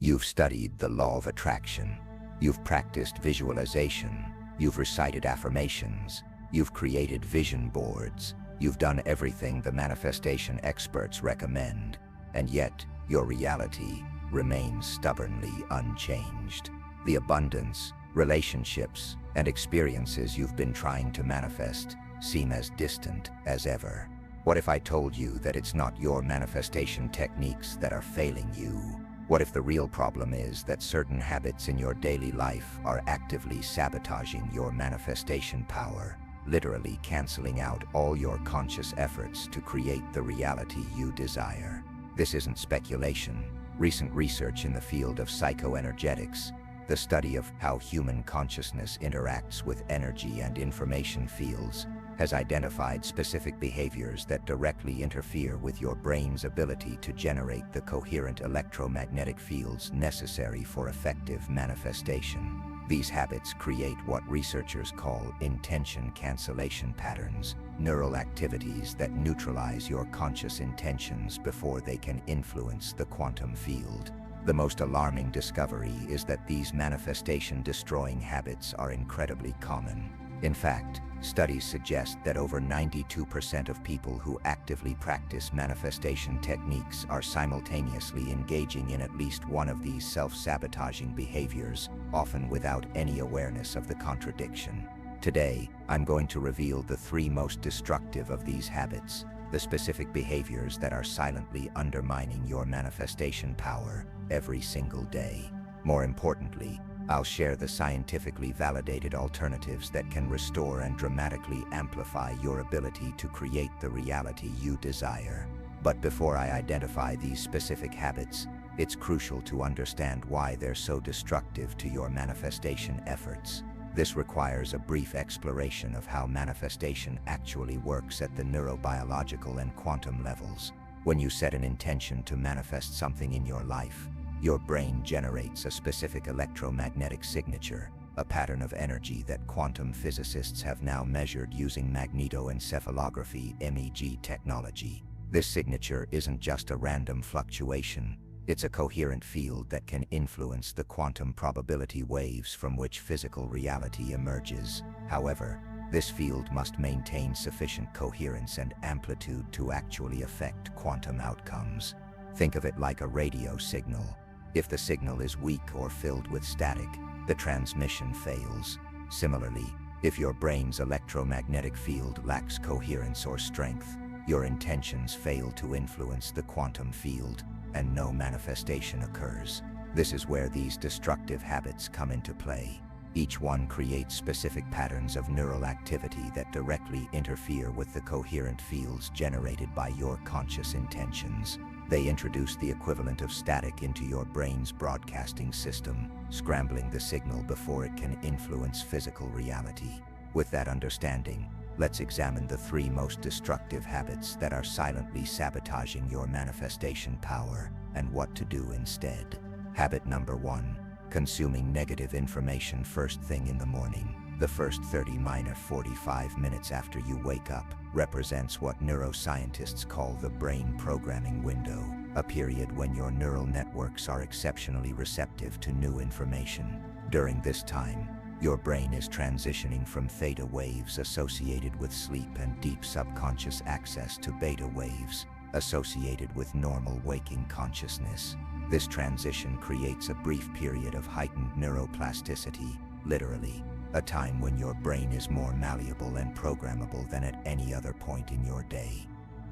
You've studied the law of attraction. You've practiced visualization. You've recited affirmations. You've created vision boards. You've done everything the manifestation experts recommend, and yet your reality remains stubbornly unchanged. The abundance, relationships, and experiences you've been trying to manifest seem as distant as ever. What if I told you that it's not your manifestation techniques that are failing you? What if the real problem is that certain habits in your daily life are actively sabotaging your manifestation power, literally canceling out all your conscious efforts to create the reality you desire? This isn't speculation. Recent research in the field of psychoenergetics, the study of how human consciousness interacts with energy and information fields, has identified specific behaviors that directly interfere with your brain's ability to generate the coherent electromagnetic fields necessary for effective manifestation. These habits create what researchers call intention-cancellation patterns, neural activities that neutralize your conscious intentions before they can influence the quantum field. The most alarming discovery is that these manifestation-destroying habits are incredibly common. In fact, studies suggest that over 92% of people who actively practice manifestation techniques are simultaneously engaging in at least one of these self-sabotaging behaviors, often without any awareness of the contradiction. Today, I'm going to reveal the 3 most destructive of these habits, the specific behaviors that are silently undermining your manifestation power every single day. More importantly, I'll share the scientifically validated alternatives that can restore and dramatically amplify your ability to create the reality you desire. But before I identify these specific habits, it's crucial to understand why they're so destructive to your manifestation efforts. This requires a brief exploration of how manifestation actually works at the neurobiological and quantum levels. When you set an intention to manifest something in your life, your brain generates a specific electromagnetic signature, a pattern of energy that quantum physicists have now measured using magnetoencephalography (MEG) technology. This signature isn't just a random fluctuation. It's a coherent field that can influence the quantum probability waves from which physical reality emerges. However, this field must maintain sufficient coherence and amplitude to actually affect quantum outcomes. Think of it like a radio signal. If the signal is weak or filled with static, the transmission fails. Similarly, if your brain's electromagnetic field lacks coherence or strength, your intentions fail to influence the quantum field, and no manifestation occurs. This is where these destructive habits come into play. Each one creates specific patterns of neural activity that directly interfere with the coherent fields generated by your conscious intentions. They introduce the equivalent of static into your brain's broadcasting system, scrambling the signal before it can influence physical reality. With that understanding, let's examine the 3 most destructive habits that are silently sabotaging your manifestation power and what to do instead. Habit number 1. Consuming negative information first thing in the morning. The first 30–45 minutes after you wake up represents what neuroscientists call the brain programming window, a period when your neural networks are exceptionally receptive to new information. During this time, your brain is transitioning from theta waves associated with sleep and deep subconscious access to beta waves associated with normal waking consciousness. This transition creates a brief period of heightened neuroplasticity, literally, a time when your brain is more malleable and programmable than at any other point in your day.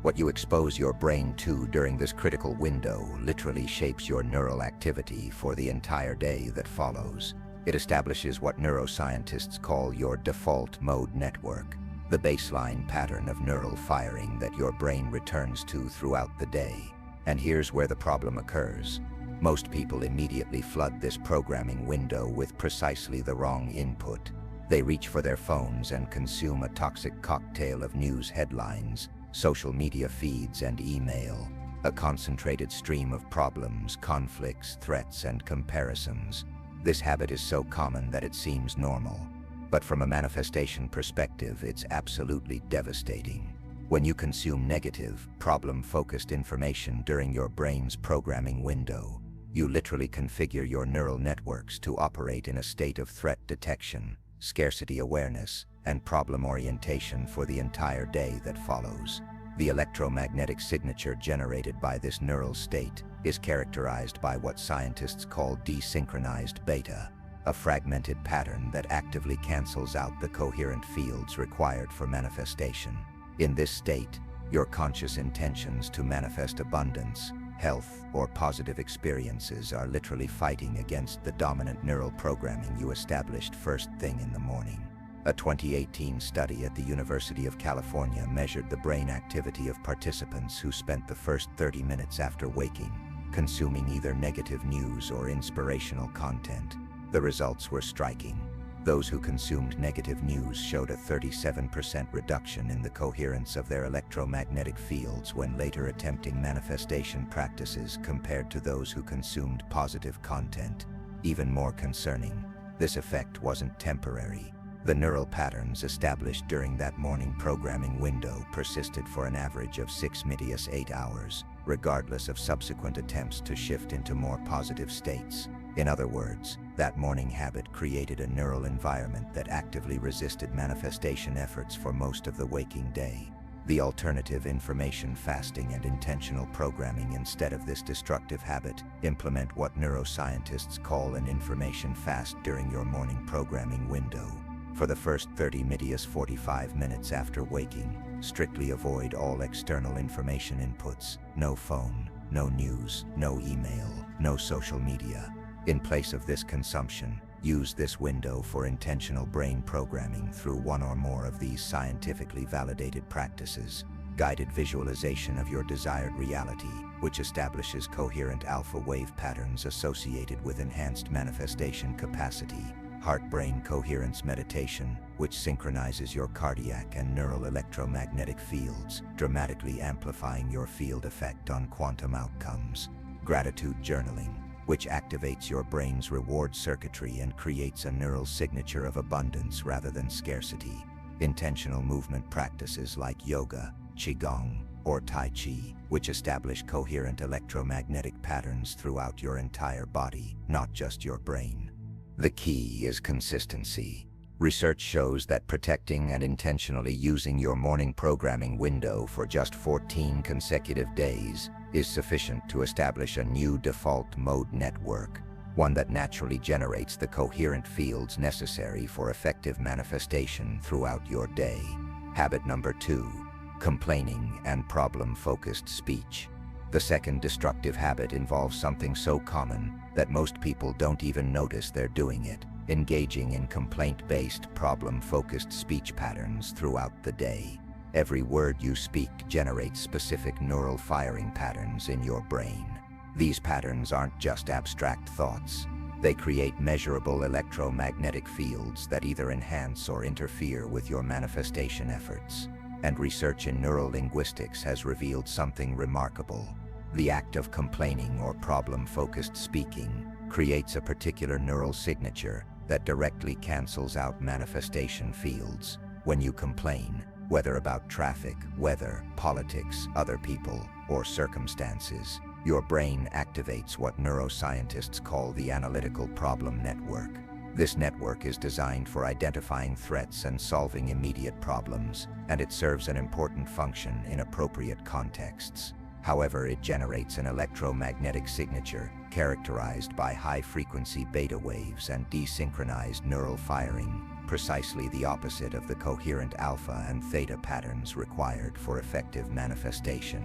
What you expose your brain to during this critical window literally shapes your neural activity for the entire day that follows. It establishes what neuroscientists call your default mode network, the baseline pattern of neural firing that your brain returns to throughout the day. And here's where the problem occurs. Most people immediately flood this programming window with precisely the wrong input. They reach for their phones and consume a toxic cocktail of news headlines, social media feeds, and email, a concentrated stream of problems, conflicts, threats, and comparisons. This habit is so common that it seems normal, but from a manifestation perspective, it's absolutely devastating. When you consume negative, problem-focused information during your brain's programming window, You literally configure your neural networks to operate in a state of threat detection, scarcity awareness, and problem orientation for the entire day that follows. The electromagnetic signature generated by this neural state is characterized by what scientists call desynchronized beta, a fragmented pattern that actively cancels out the coherent fields required for manifestation. In this state, your conscious intentions to manifest abundance, health, or positive experiences are literally fighting against the dominant neural programming you established first thing in the morning. A 2018 study at the University of California measured the brain activity of participants who spent the first 30 minutes after waking consuming either negative news or inspirational content. The results were striking. Those who consumed negative news showed a 37% reduction in the coherence of their electromagnetic fields when later attempting manifestation practices compared to those who consumed positive content. Even more concerning, this effect wasn't temporary. The neural patterns established during that morning programming window persisted for an average of 8 hours, regardless of subsequent attempts to shift into more positive states. In other words, that morning habit created a neural environment that actively resisted manifestation efforts for most of the waking day. The alternative, information fasting and intentional programming instead of this destructive habit, implement what neuroscientists call an information fast during your morning programming window. For the first 45 minutes after waking, strictly avoid all external information inputs. No phone, no news, no email, no social media. In place of this consumption, use this window for intentional brain programming through one or more of these scientifically validated practices. Guided visualization of your desired reality, which establishes coherent alpha wave patterns associated with enhanced manifestation capacity. Heart-brain coherence meditation, which synchronizes your cardiac and neural electromagnetic fields, dramatically amplifying your field effect on quantum outcomes. Gratitude journaling, which activates your brain's reward circuitry and creates a neural signature of abundance rather than scarcity. Intentional movement practices like yoga, qigong, or tai chi, which establish coherent electromagnetic patterns throughout your entire body, not just your brain. The key is consistency. Research shows that protecting and intentionally using your morning programming window for just 14 consecutive days is sufficient to establish a new default mode network, one that naturally generates the coherent fields necessary for effective manifestation throughout your day. Habit number 2, complaining and problem-focused speech. The second destructive habit involves something so common that most people don't even notice they're doing it, engaging in complaint-based, problem-focused speech patterns throughout the day. Every word you speak generates specific neural firing patterns in your brain. These patterns aren't just abstract thoughts. They create measurable electromagnetic fields that either enhance or interfere with your manifestation efforts. And research in neurolinguistics has revealed something remarkable. The act of complaining or problem-focused speaking creates a particular neural signature that directly cancels out manifestation fields. When you complain, whether about traffic, weather, politics, other people, or circumstances, your brain activates what neuroscientists call the analytical problem network. This network is designed for identifying threats and solving immediate problems, and it serves an important function in appropriate contexts. However, it generates an electromagnetic signature characterized by high-frequency beta waves and desynchronized neural firing, precisely the opposite of the coherent alpha and theta patterns required for effective manifestation.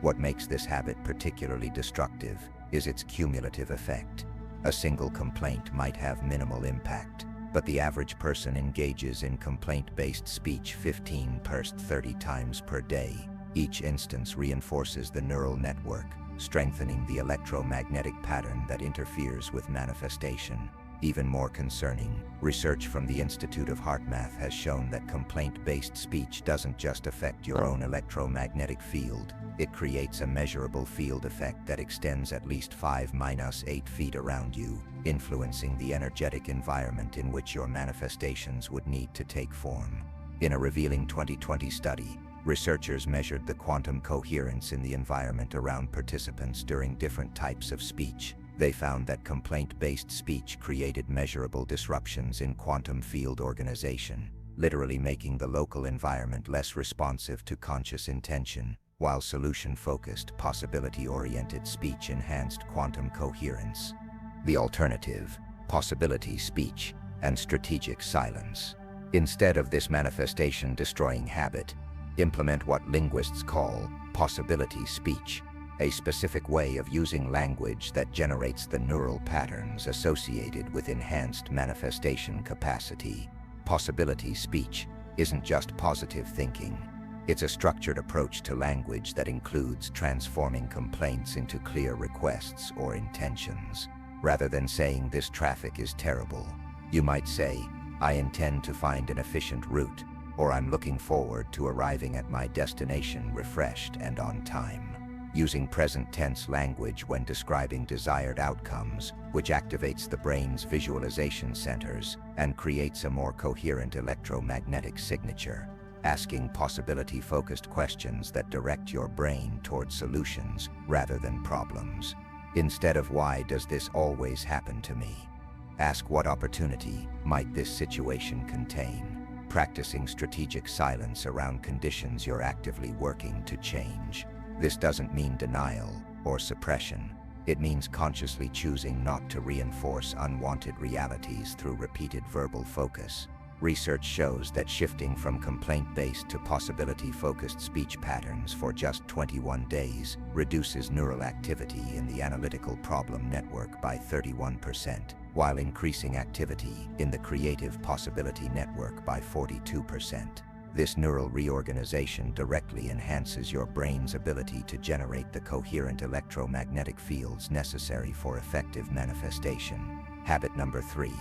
What makes this habit particularly destructive is its cumulative effect. A single complaint might have minimal impact, but the average person engages in complaint-based speech 30 times per day. Each instance reinforces the neural network, strengthening the electromagnetic pattern that interferes with manifestation. Even more concerning, research from the Institute of HeartMath has shown that complaint-based speech doesn't just affect your own electromagnetic field, it creates a measurable field effect that extends at least 5-8 feet around you, influencing the energetic environment in which your manifestations would need to take form. In a revealing 2020 study, researchers measured the quantum coherence in the environment around participants during different types of speech, They found that complaint-based speech created measurable disruptions in quantum field organization, literally making the local environment less responsive to conscious intention, while solution-focused, possibility-oriented speech enhanced quantum coherence. The alternative: possibility speech and strategic silence. Instead of this manifestation-destroying habit, implement what linguists call possibility speech, a specific way of using language that generates the neural patterns associated with enhanced manifestation capacity. Possibility speech isn't just positive thinking. It's a structured approach to language that includes transforming complaints into clear requests or intentions. Rather than saying "this traffic is terrible," you might say, "I intend to find an efficient route," or "I'm looking forward to arriving at my destination refreshed and on time." Using present tense language when describing desired outcomes, which activates the brain's visualization centers and creates a more coherent electromagnetic signature. Asking possibility-focused questions that direct your brain toward solutions rather than problems. Instead of "why does this always happen to me?" ask "what opportunity might this situation contain?" Practicing strategic silence around conditions you're actively working to change. This doesn't mean denial or suppression. It means consciously choosing not to reinforce unwanted realities through repeated verbal focus. Research shows that shifting from complaint-based to possibility-focused speech patterns for just 21 days reduces neural activity in the analytical problem network by 31%, while increasing activity in the creative possibility network by 42%. This neural reorganization directly enhances your brain's ability to generate the coherent electromagnetic fields necessary for effective manifestation. Habit number 3.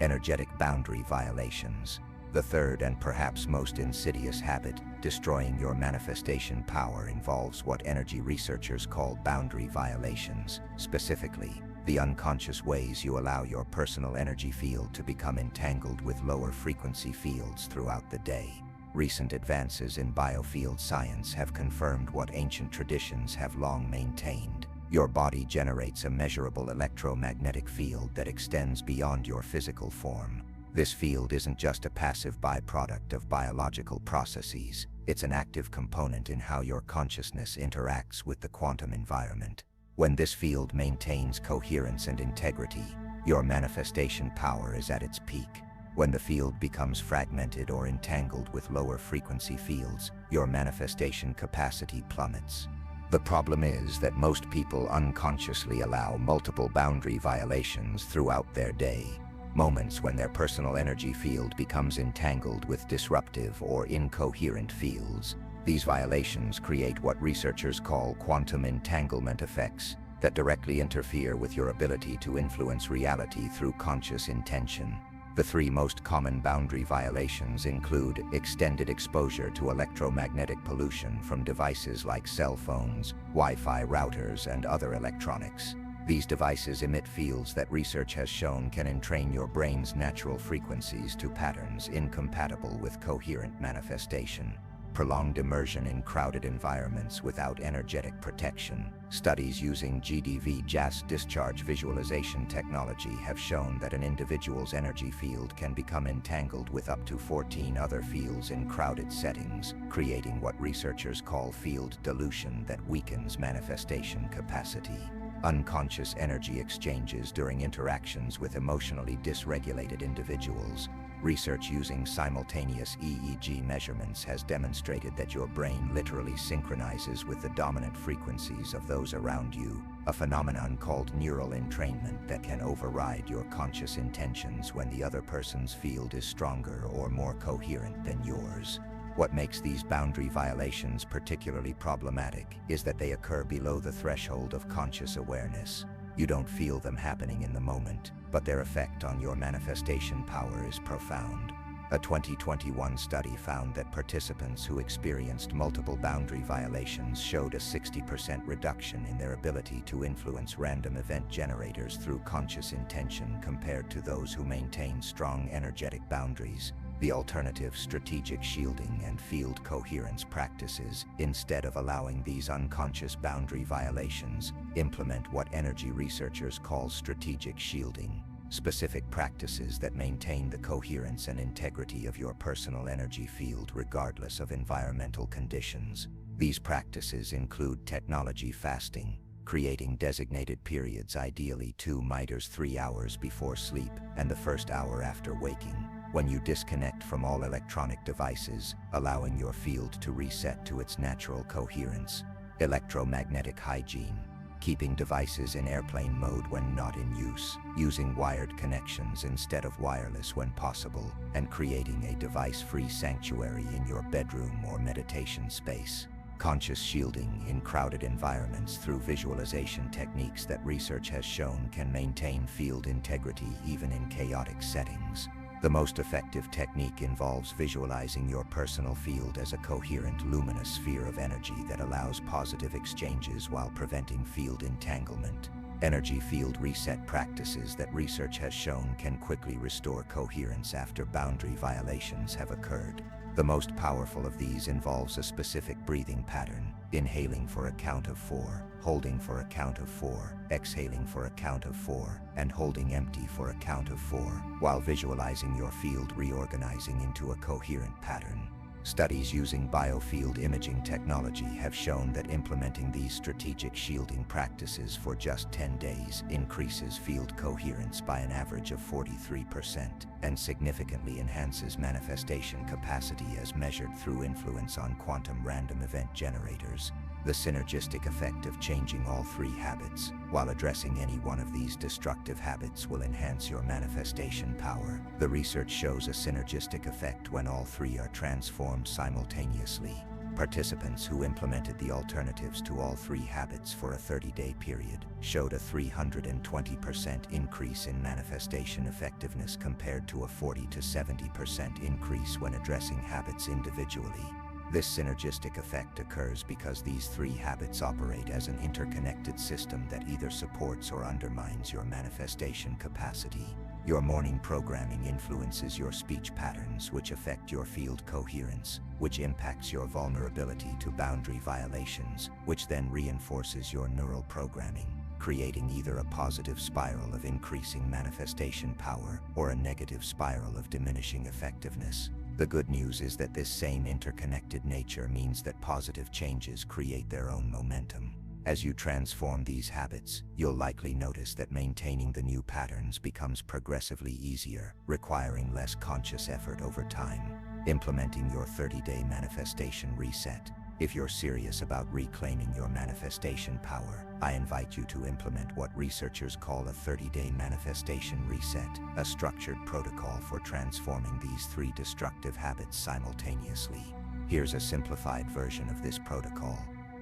Energetic boundary violations. The third and perhaps most insidious habit, destroying your manifestation power, involves what energy researchers call boundary violations. Specifically, the unconscious ways you allow your personal energy field to become entangled with lower frequency fields throughout the day. Recent advances in biofield science have confirmed what ancient traditions have long maintained. Your body generates a measurable electromagnetic field that extends beyond your physical form. This field isn't just a passive byproduct of biological processes. It's an active component in how your consciousness interacts with the quantum environment. When this field maintains coherence and integrity, your manifestation power is at its peak. When the field becomes fragmented or entangled with lower frequency fields, your manifestation capacity plummets. The problem is that most people unconsciously allow multiple boundary violations throughout their day. Moments when their personal energy field becomes entangled with disruptive or incoherent fields. These violations create what researchers call quantum entanglement effects that directly interfere with your ability to influence reality through conscious intention. The three most common boundary violations include extended exposure to electromagnetic pollution from devices like cell phones, Wi-Fi routers, and other electronics. These devices emit fields that research has shown can entrain your brain's natural frequencies to patterns incompatible with coherent manifestation. Prolonged immersion in crowded environments without energetic protection. Studies using GDV gas discharge visualization technology have shown that an individual's energy field can become entangled with up to 14 other fields in crowded settings, creating what researchers call field dilution that weakens manifestation capacity. Unconscious energy exchanges during interactions with emotionally dysregulated individuals. Research using simultaneous EEG measurements has demonstrated that your brain literally synchronizes with the dominant frequencies of those around you, a phenomenon called neural entrainment that can override your conscious intentions when the other person's field is stronger or more coherent than yours. What makes these boundary violations particularly problematic is that they occur below the threshold of conscious awareness. You don't feel them happening in the moment, but their effect on your manifestation power is profound. A 2021 study found that participants who experienced multiple boundary violations showed a 60% reduction in their ability to influence random event generators through conscious intention compared to those who maintained strong energetic boundaries. The alternative: strategic shielding and field coherence practices. Instead of allowing these unconscious boundary violations, Implement what energy researchers call strategic shielding, specific practices that maintain the coherence and integrity of your personal energy field regardless of environmental conditions. These practices include technology fasting, creating designated periods, ideally 2-3 hours before sleep and the first hour after waking, when you disconnect from all electronic devices, allowing your field to reset to its natural coherence. Electromagnetic hygiene, keeping devices in airplane mode when not in use, using wired connections instead of wireless when possible, and creating a device-free sanctuary in your bedroom or meditation space. Conscious shielding in crowded environments through visualization techniques that research has shown can maintain field integrity even in chaotic settings. The most effective technique involves visualizing your personal field as a coherent, luminous sphere of energy that allows positive exchanges while preventing field entanglement. Energy field reset practices that research has shown can quickly restore coherence after boundary violations have occurred. The most powerful of these involves a specific breathing pattern: inhaling for a count of 4, holding for a count of 4, exhaling for a count of 4, and holding empty for a count of 4, while visualizing your field reorganizing into a coherent pattern. Studies using biofield imaging technology have shown that implementing these strategic shielding practices for just 10 days increases field coherence by an average of 43% and significantly enhances manifestation capacity as measured through influence on quantum random event generators. The synergistic effect of changing all 3 habits, while addressing any one of these destructive habits, will enhance your manifestation power. The research shows a synergistic effect when all 3 are transformed simultaneously. Participants who implemented the alternatives to all 3 habits for a 30-day period showed a 320% increase in manifestation effectiveness compared to a 40 to 70% increase when addressing habits individually. This synergistic effect occurs because these 3 habits operate as an interconnected system that either supports or undermines your manifestation capacity. Your morning programming influences your speech patterns, which affect your field coherence, which impacts your vulnerability to boundary violations, which then reinforces your neural programming, creating either a positive spiral of increasing manifestation power or a negative spiral of diminishing effectiveness. The good news is that this same interconnected nature means that positive changes create their own momentum. As you transform these habits, you'll likely notice that maintaining the new patterns becomes progressively easier, requiring less conscious effort over time. Implementing your 30-day manifestation reset. If you're serious about reclaiming your manifestation power, I invite you to implement what researchers call a 30-day manifestation reset, a structured protocol for transforming these 3 destructive habits simultaneously. Here's a simplified version of this protocol.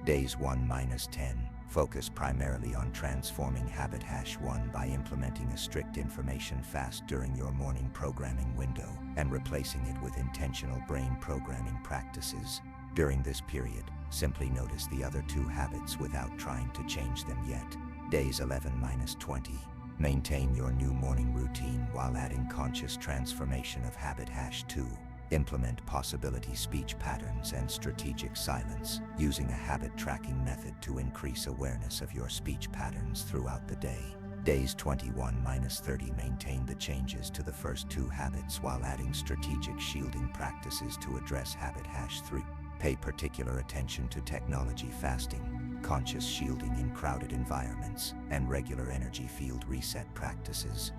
Days 1-10. Focus primarily on transforming habit #1 by implementing a strict information fast during your morning programming window and replacing it with intentional brain programming practices. During this period, simply notice the other 2 habits without trying to change them yet. Days 11-20. Maintain your new morning routine while adding conscious transformation of habit #2. Implement possibility speech patterns and strategic silence, using a habit tracking method to increase awareness of your speech patterns throughout the day. Days 21-30. Maintain the changes to the first 2 habits while adding strategic shielding practices to address habit #3. Pay particular attention to technology fasting, conscious shielding in crowded environments, and regular energy field reset practices.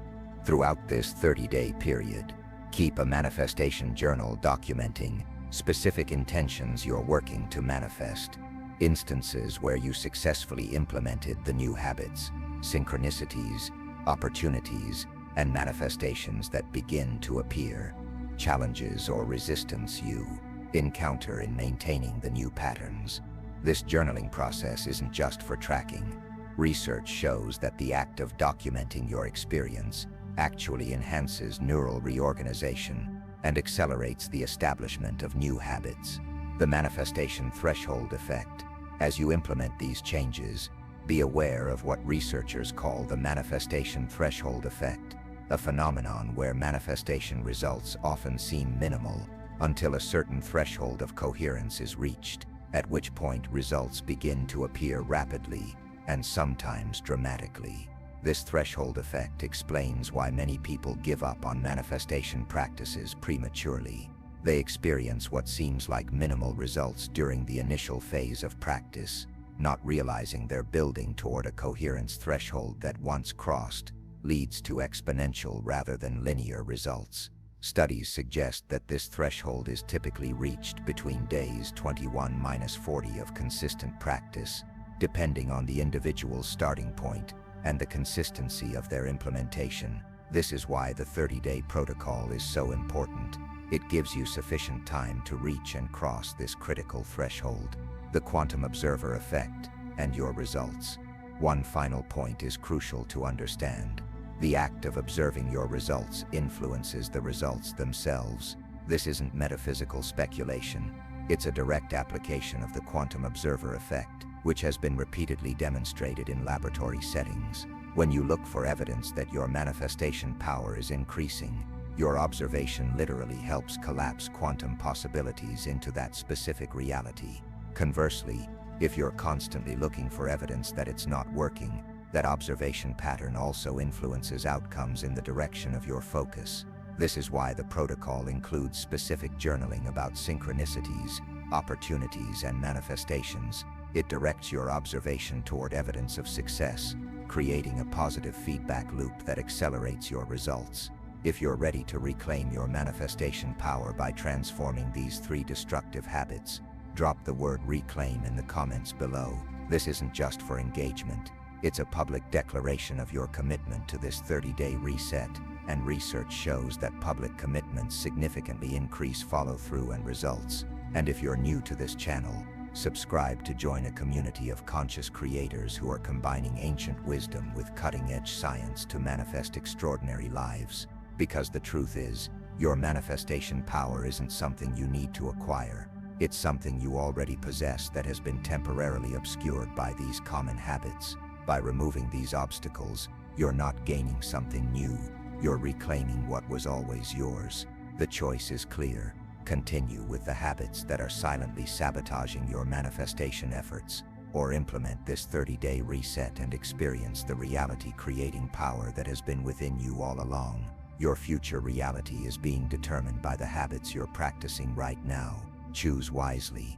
Throughout this 30-day period, keep a manifestation journal documenting specific intentions you're working to manifest, instances where you successfully implemented the new habits, synchronicities, opportunities, and manifestations that begin to appear, challenges or resistance you encounter in maintaining the new patterns. This journaling process isn't just for tracking. Research shows that the act of documenting your experience actually enhances neural reorganization and accelerates the establishment of new habits. The manifestation threshold effect. As you implement these changes, be aware of what researchers call the manifestation threshold effect, a phenomenon where manifestation results often seem minimal until a certain threshold of coherence is reached, at which point results begin to appear rapidly and sometimes dramatically. This threshold effect explains why many people give up on manifestation practices prematurely. They experience what seems like minimal results during the initial phase of practice, not realizing they're building toward a coherence threshold that, once crossed, leads to exponential rather than linear results. Studies suggest that this threshold is typically reached between days 21-40 of consistent practice, depending on the individual's starting point and the consistency of their implementation. This is why the 30-day protocol is so important. It gives you sufficient time to reach and cross this critical threshold. The quantum observer effect and your results. One final point is crucial to understand. The act of observing your results influences the results themselves. This isn't metaphysical speculation. It's a direct application of the quantum observer effect, which has been repeatedly demonstrated in laboratory settings. When you look for evidence that your manifestation power is increasing, your observation literally helps collapse quantum possibilities into that specific reality. Conversely, if you're constantly looking for evidence that it's not working, that observation pattern also influences outcomes in the direction of your focus. This is why the protocol includes specific journaling about synchronicities, opportunities, and manifestations. It directs your observation toward evidence of success, creating a positive feedback loop that accelerates your results. If you're ready to reclaim your manifestation power by transforming these 3 destructive habits, drop the word reclaim in the comments below. This isn't just for engagement. It's a public declaration of your commitment to this 30-day reset, and research shows that public commitments significantly increase follow-through and results. And if you're new to this channel, subscribe to join a community of conscious creators who are combining ancient wisdom with cutting-edge science to manifest extraordinary lives. Because the truth is, your manifestation power isn't something you need to acquire. It's something you already possess that has been temporarily obscured by these common habits. By removing these obstacles, you're not gaining something new. You're reclaiming what was always yours. The choice is clear. Continue with the habits that are silently sabotaging your manifestation efforts, or implement this 30-day reset and experience the reality-creating power that has been within you all along. Your future reality is being determined by the habits you're practicing right now. Choose wisely.